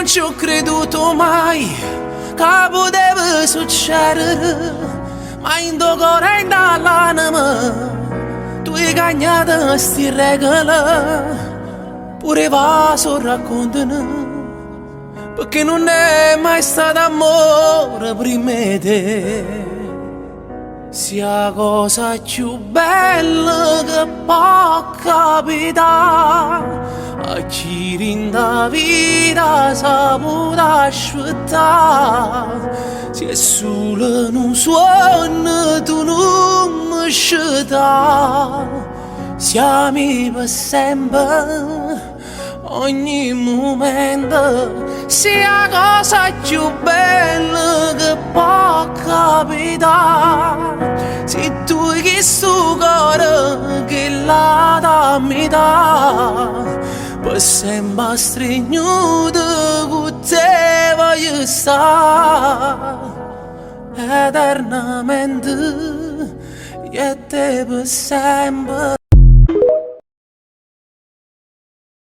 ci ho creduto mai che poteva succedere, ma in tuo cuore e dall'anima tu hai cagnato sti regole. Pure vaso raccontano, perché non è mai stato amore prima di te. Sia cosa più bella che può capitare a chi in da vita sa può aspettare. Se è solo un suono tu non mi scegliere, siamo per sempre ogni momento. Sia cosa più bella che può capitare, se tu che sto cuore che la dammi da, per sempre stregnuto con te voglio stare eternamente, e te per sempre.